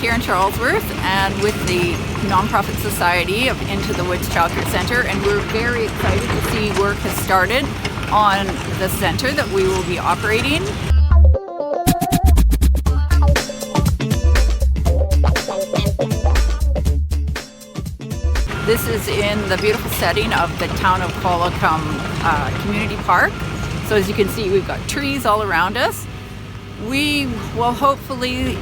Karen Charlesworth, and with the nonprofit society of Into the Woods Child Care Center, and we're very excited to see work has started on the center that we will be operating. This is in the beautiful setting of the Town of Qualicum Community Park. So as you can see, we've got trees all around us. We will hopefully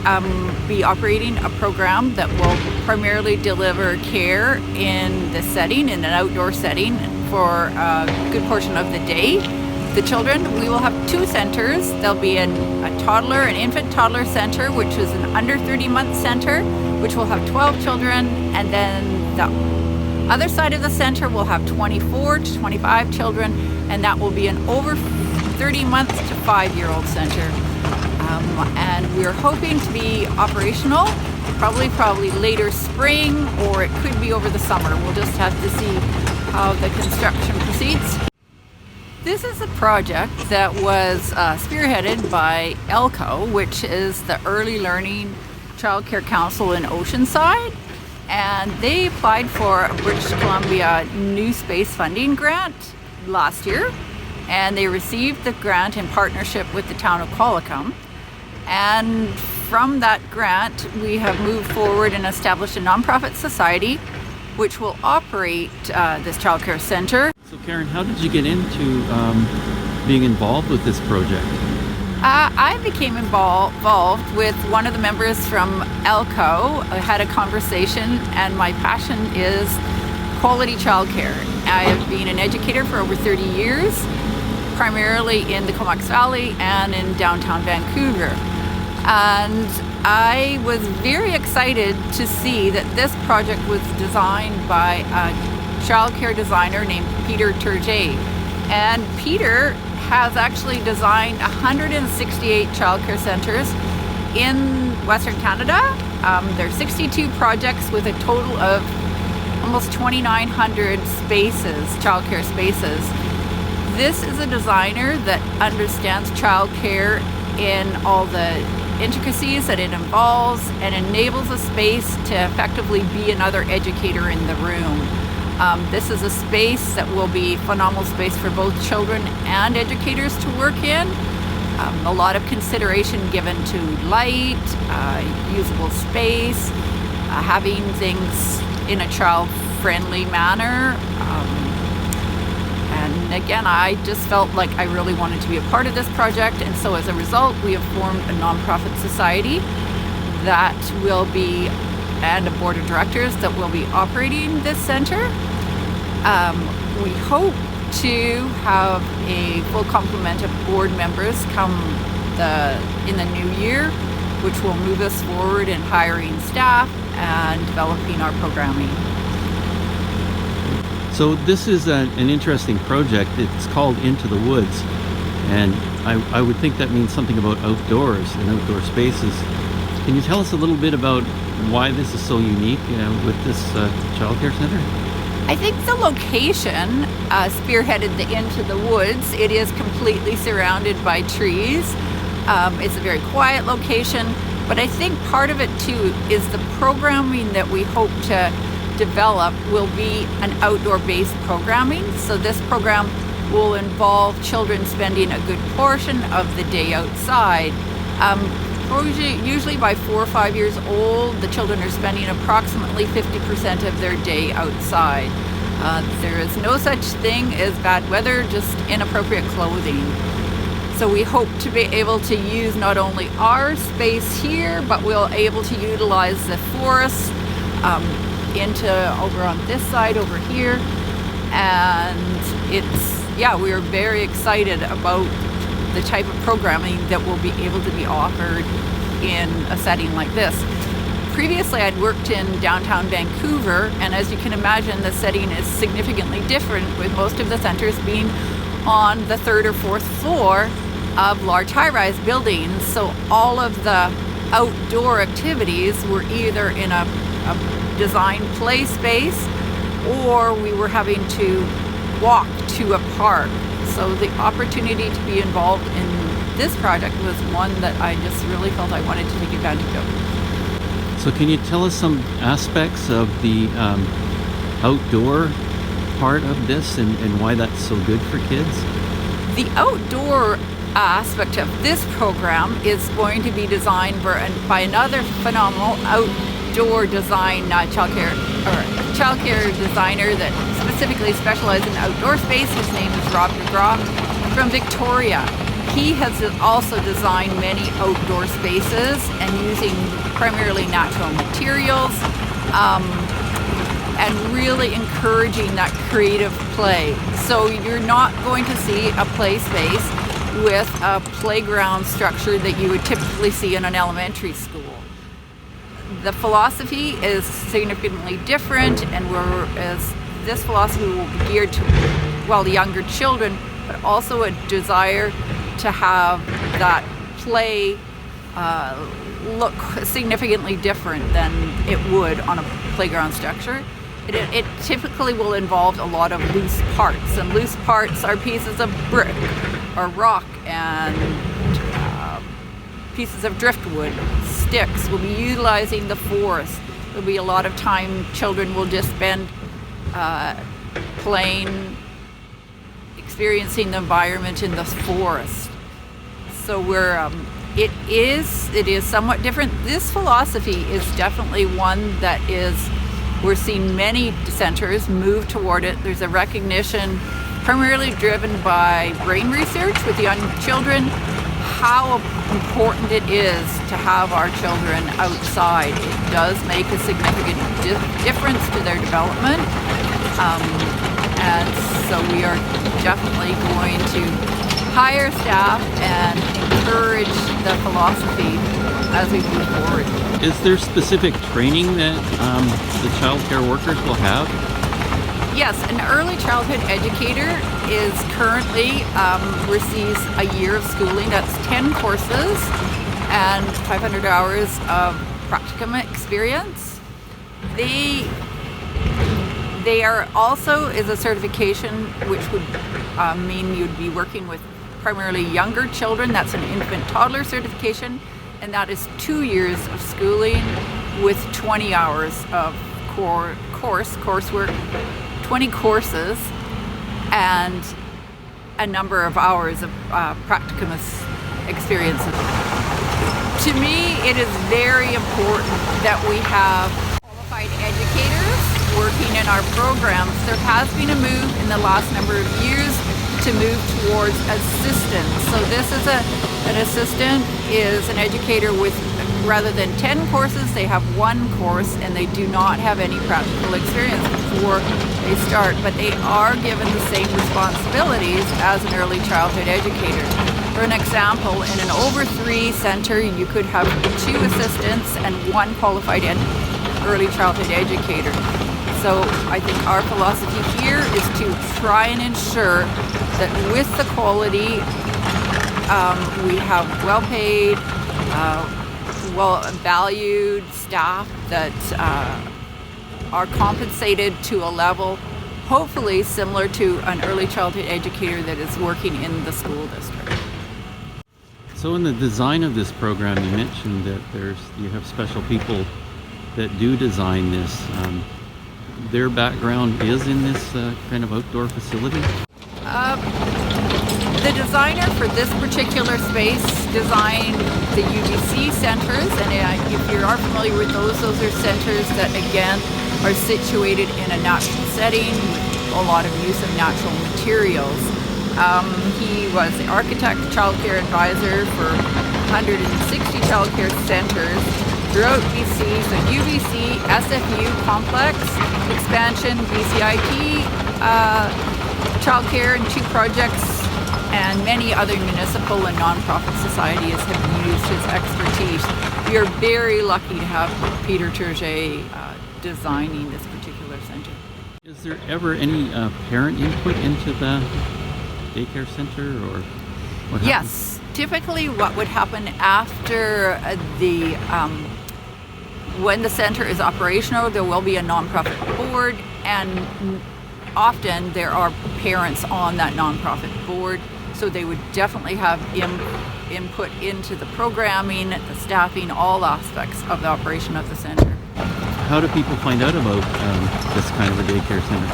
be operating a program that will primarily deliver care in the setting, in an outdoor setting, for a good portion of the day. The children, we will have two centers. There'll be a toddler, an infant toddler center, which is an under 30-month center, which will have 12 children, and then the other side of the center will have 24 to 25 children, and that will be an over 30 months to 5-year-old center. And we're hoping to be operational probably later spring, or it could be over the summer. We'll just have to see how the construction proceeds. This is a project that was spearheaded by ELCO, which is the Early Learning Child Care Council in Oceanside. And they applied for a British Columbia New Space Funding grant last year. And they received the grant in partnership with the Town of Qualicum. And from that grant, we have moved forward and established a nonprofit society which will operate this child care center. So Karen, how did you get into being involved with this project? I became involved with one of the members from ELCO. I had a conversation, and my passion is quality childcare. I have been an educator for over 30 years, primarily in the Comox Valley and in downtown Vancouver. And I was very excited to see that this project was designed by a child care designer named Peter Turget. And Peter has actually designed 168 child care centers in Western Canada. There are 62 projects with a total of almost 2,900 spaces, child care spaces. This is a designer that understands child care in all the intricacies that it involves, and enables a space to effectively be another educator in the room. This is a space that will be a phenomenal space for both children and educators to work in. A lot of consideration given to light, usable space, having things in a child-friendly manner. And again, I just felt like I really wanted to be a part of this project, and so as a result, we have formed a nonprofit society that will be, and a board of directors that will be operating this center. We hope to have a full complement of board members come in the new year, which will move us forward in hiring staff and developing our programming. So this is an interesting project. It's called Into the Woods, and I would think that means something about outdoors and outdoor spaces. Can you tell us a little bit about why this is so unique with this child care center? I think the location spearheaded the Into the Woods. It is completely surrounded by trees. It's a very quiet location, but I think part of it too is the programming that we hope to develop will be an outdoor-based programming. So this program will involve children spending a good portion of the day outside. Usually by 4 or 5 years old, the children are spending approximately 50% of their day outside. There is no such thing as bad weather, just inappropriate clothing. So we hope to be able to use not only our space here, but we'll be able to utilize the forest into over on this side over here. And we are very excited about the type of programming that will be able to be offered in a setting like this. Previously, I'd worked in downtown Vancouver, and as you can imagine, the setting is significantly different, with most of the centers being on the 3rd or 4th floor of large high-rise buildings. So all of the outdoor activities were either in a designed play space, or we were having to walk to a park. So the opportunity to be involved in this project was one that I just really felt I wanted to take advantage of. So can you tell us some aspects of the outdoor part of this and why that's so good for kids? The outdoor aspect of this program is going to be designed by another phenomenal outdoor design childcare designer that specifically specializes in outdoor space. His name is Rob DeGraw from Victoria. He has also designed many outdoor spaces and using primarily natural materials and really encouraging that creative play. So you're not going to see a play space with a playground structure that you would typically see in an elementary school. The philosophy is significantly different, and whereas this philosophy will be geared to, well, the younger children, but also a desire to have that play look significantly different than it would on a playground structure. It typically will involve a lot of loose parts, and loose parts are pieces of brick or rock and pieces of driftwood, sticks. We'll be utilizing the forest. There'll be a lot of time children will just spend playing, experiencing the environment in the forest. So it is somewhat different. This philosophy is definitely one that we're seeing many centers move toward it. There's a recognition, primarily driven by brain research with young children, how important it is to have our children outside. It does make a significant difference to their development. And so we are definitely going to hire staff and encourage the philosophy as we move forward. Is there specific training that the childcare workers will have? Yes, an early childhood educator is currently receives a year of schooling. That's 10 courses and 500 hours of practicum experience. They are also is a certification which would mean you'd be working with primarily younger children. That's an infant toddler certification, and that is 2 years of schooling with 20 hours of coursework, 20 courses, and a number of hours of practicum experiences. To me, it is very important that we have qualified educators working in our programs. There has been a move in the last number of years to move towards assistants. So this is an assistant is an educator with, rather than 10 courses, they have 1 course and they do not have any practical experience before they start, but they are given the same responsibilities as an early childhood educator. For an example, in an over 3 center, you could have 2 assistants and 1 qualified early childhood educator. So I think our philosophy here is to try and ensure that with the quality, we have well-paid, well-valued staff that are compensated to a level hopefully similar to an early childhood educator that is working in the school district. So in the design of this program, you mentioned that you have special people that do design this. Their background is in this kind of outdoor facility? The designer for this particular space designed the UBC centers, and if you are familiar with those are centers that again are situated in a natural setting with a lot of use of natural materials. He was the architect, childcare advisor for 160 childcare centers throughout BC, so UBC, SFU complex, expansion, BCIT, childcare and 2 projects, and many other municipal and nonprofit societies have used his expertise. We are very lucky to have Peter Turget designing this particular center. Is there ever any parent input into the daycare center, or what happens? Yes. Typically what would happen after when the center is operational, there will be a nonprofit board, and often there are parents on that nonprofit board, so they would definitely have input into the programming, the staffing, all aspects of the operation of the center. How do people find out about this kind of a daycare center?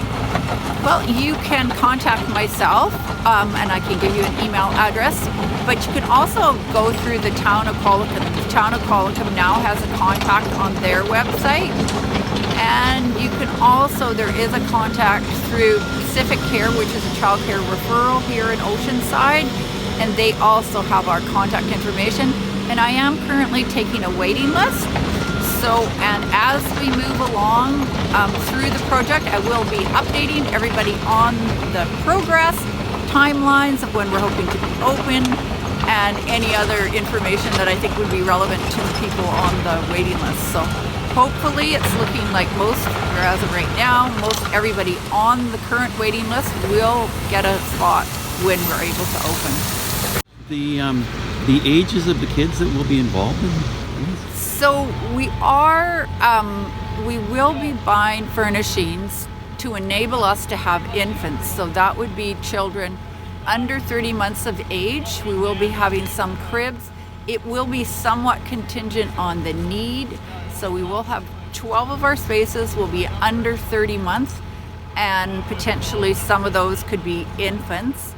Well, you can contact myself, and I can give you an email address, but you can also go through the Town of Qualicum. The Town of Qualicum now has a contact on their website, and you can also, there is a contact through Pacific Care, which is a child care referral here in Oceanside, and they also have our contact information. And I am currently taking a waiting list. So, and as we move along through the project, I will be updating everybody on the progress, timelines of when we're hoping to be open, and any other information that I think would be relevant to people on the waiting list. So hopefully it's looking like most, or as of right now, most everybody on the current waiting list will get a spot when we're able to open. The ages of the kids that will be involved in this? So we will be buying furnishings to enable us to have infants. So that would be children under 30 months of age. We will be having some cribs. It will be somewhat contingent on the need. So we will have 12 of our spaces will be under 30 months, and potentially some of those could be infants.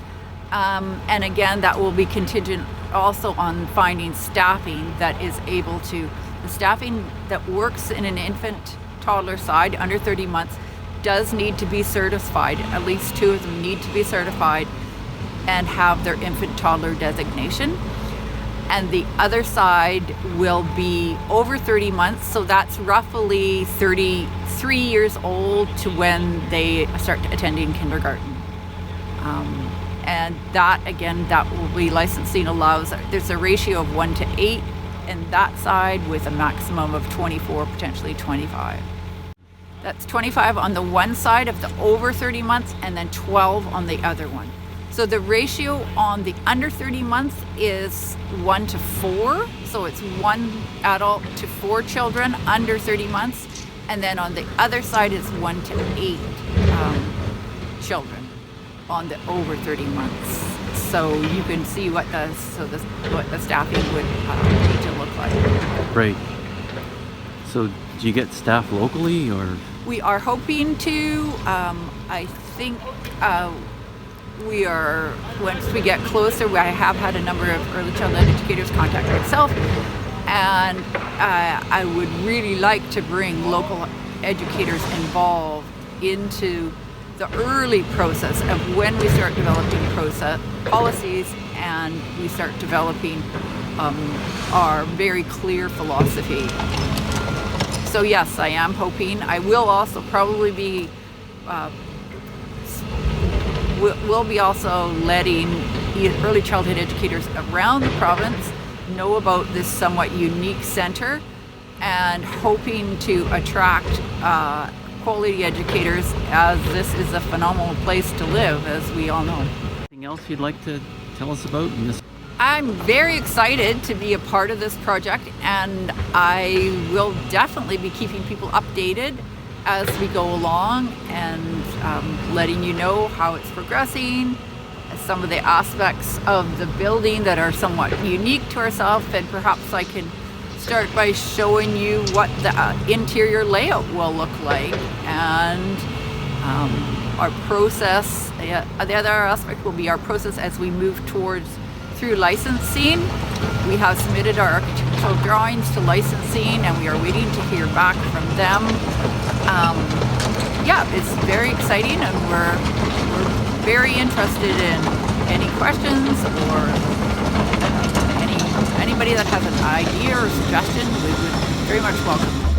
And again, that will be contingent also on finding staffing that is able to, the staffing that works in an infant toddler side under 30 months does need to be certified. At least 2 of them need to be certified and have their infant toddler designation. And the other side will be over 30 months, so that's roughly 33 years old to when they start attending kindergarten. And that, again, that will be licensing allows, there's a ratio of 1 to 8 in that side with a maximum of 24, potentially 25. That's 25 on the one side of the over 30 months and then 12 on the other one. So the ratio on the under 30 months is 1 to 4. So it's 1 adult to 4 children under 30 months. And then on the other side is 1 to 8 children on the over 30 months. So you can see what the staffing would need to look like. Right. So do you get staff locally, or? We are hoping to. I think we are, once we get closer, I have had a number of early childhood educators contact myself, and I would really like to bring local educators involved into the early process of when we start developing policies and we start developing our very clear philosophy. So yes, I am hoping. I will also probably be we'll be also letting early childhood educators around the province know about this somewhat unique center, and hoping to attract quality educators, as this is a phenomenal place to live, as we all know. Anything else you'd like to tell us about in this? I'm very excited to be a part of this project, and I will definitely be keeping people updated as we go along, and letting you know how it's progressing, some of the aspects of the building that are somewhat unique to ourselves, and perhaps I can start by showing you what the interior layout will look like, and our process. The other aspect will be our process as we move through licensing. We have submitted our architectural drawings to licensing, and we are waiting to hear back from them. Yeah, it's very exciting, and we're very interested in any questions or anybody that has an idea or suggestion. We would very much welcome them.